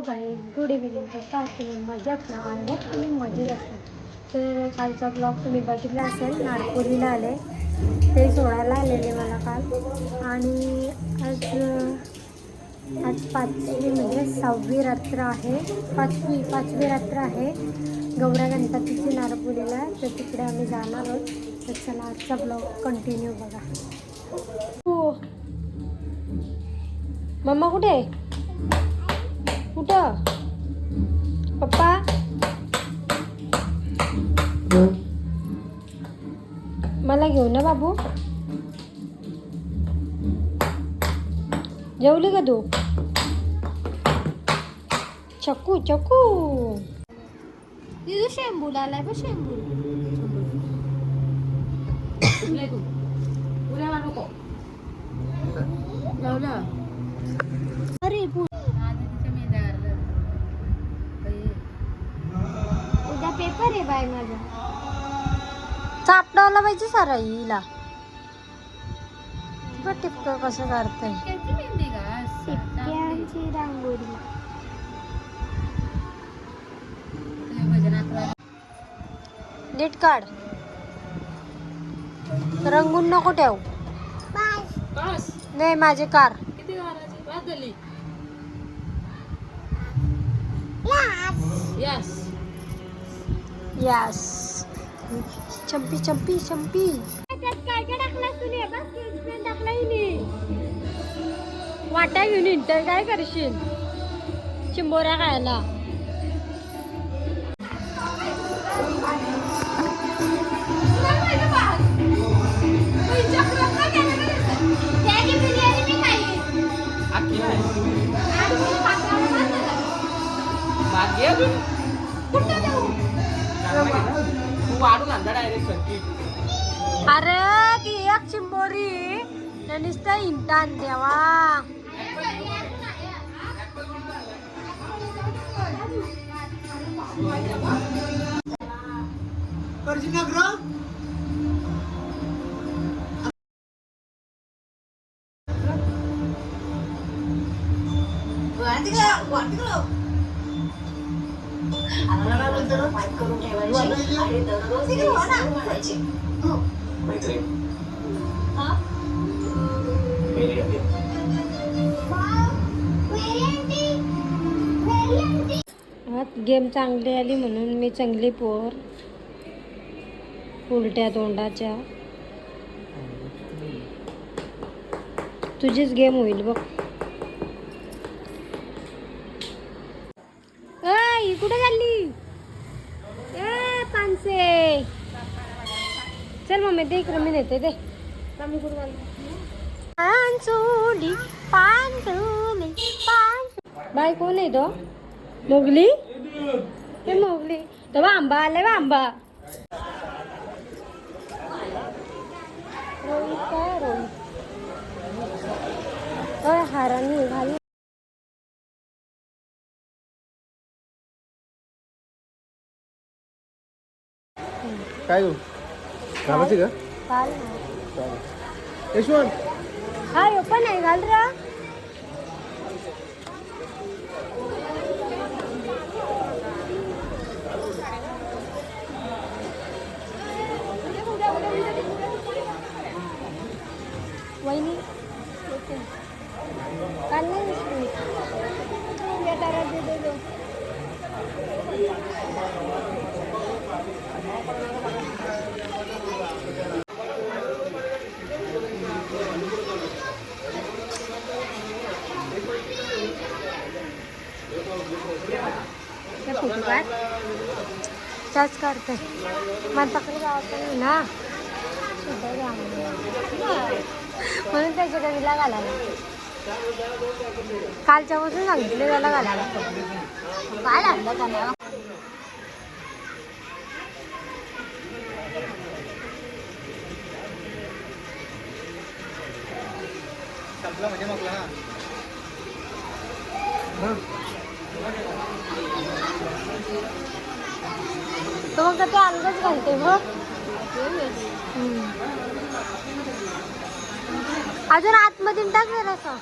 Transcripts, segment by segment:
काही good evening कशा तुम्ही मजेत ना आणि तुम्ही मजेत असता तर कालचा ब्लॉग तुम्ही बघितला असेल. नारपुरीला आले ते सोडायला आलेले मला काल आणि आज पाचवी म्हणजे 6वी रात्र आहे. पाचवी रात्र आहे गौरा गणपतीची नारपुरीला. तर तिकडे आम्ही जाणार आहोत. तर चला आजचा ब्लॉग कंटिन्यू बघा. हो मम्मा कुठे आहे? कुठं पप्पा? मला घेऊन ना बाबू. जेवली का तू? चक्कू चक्कू तिथं शेंबू आलाय बघ. शेंबू अरे उद्या पेपर आहे बाय माझा. चापडावला पाहिजे सारा हिला. टिपक कसं काढतंय शिक्क्यांची रांगोळी. नीट काढ. रंगून नको ठेव. नाही माझे कार. यस चंपी चंपी चंपी. काय काय टाकलास तुम्ही? टाकला वाटा घेऊन इंटर काय करशील? चिंबोऱ्या खायला. अरे ती एक चिंबोरी नुसतं इंटान देवा. गेम चांगली आली म्हणून मी चांगली पोर. उलट्या तोंडाच्या तुझीच गेम होईल बघ. ही कुठे चालली? ए पानसे चल मम्मी दे इकडे. मी देते दे. बाय कोण आहे तो? मोगली. ते मोगली तो आंबा आलाय बा. आंबा रोहित काय रोहित हारानी घाल. काय गो घालायची का? घाल यशवंत हा पण आहे. घाल रा. वहिनी काल नाही फोटो काढ. त्याच काढते माझ्याकडे जायचं ना म्हणून त्याच्या कधीला घालायला. कालच्यापासून सांगितले त्याला घालायला. काय लागलं त्याला? तो मग ते अलगच घालते मग. अजून आतमध्ये टाक जरासं.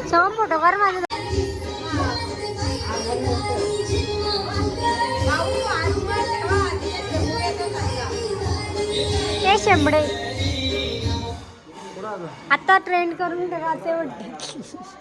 सगळं फोटो काढ माझं. हे शेंबडे आता ट्रेंड करून ठेवायचे वाटते.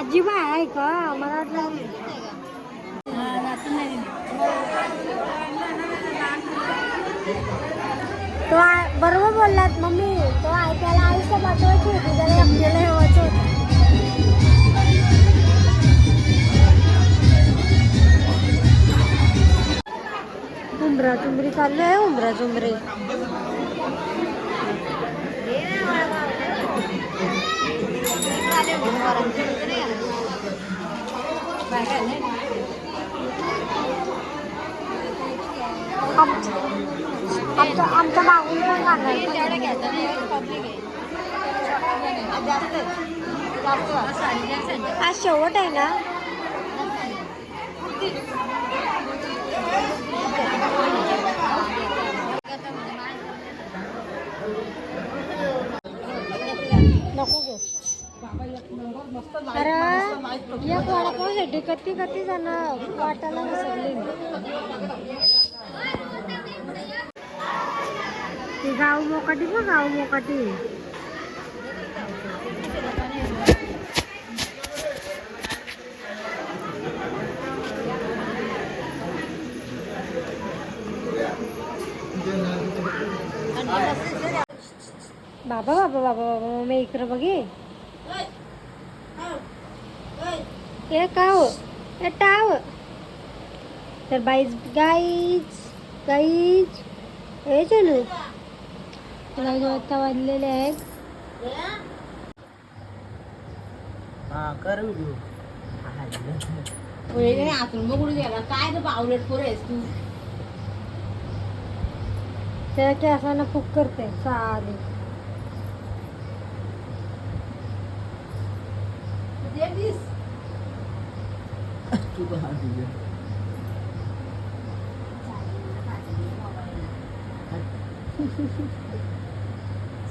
आजी बाय आहे का मला वाटलं. तो बरोबर बोललात मम्मी. तो त्याला आयुष्य पाठवायची होती, त्याला एकट्याला ठेवायचं होतं. उंबरा चुंबरी चालू आहे. उंबरा चुंबरी आमच्या मागून पण जाणार आज शेवट आहे ना. नको घेऊ अरे या वडापावसाठी कधी कधी जण वाटायला विसरली. गाव मोकाटी बघ गाव मोकाटी. बाबा बाबा बाबा बाबा मम्मी इकडं बघे. हे काव हे टाव तर गाईज हे चलू तुला आता वाजलेले आहेत. काय पावलेट पोरेस तू त्या की असा ना फुक करते साधी.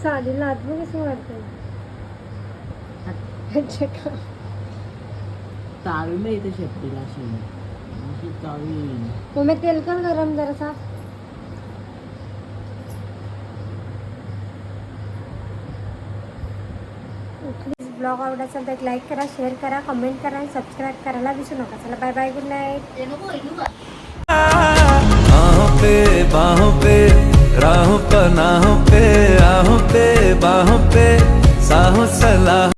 साधी लात बघ कसं वाटतं. चावी मी इथे शेपटीला अशी चावी. तुम्ही तेल कर गरम जरासा. प्लीज ब्लॉग आवडला असेल तर लाईक करा, शेअर करा, कमेंट करा आणि सबस्क्राईब करायला विसरू नका. चला बाय बाय, गुड नाईट. बाहों पे राहों पनाहों पे, आहों पे बाहों पे साहों सलाह.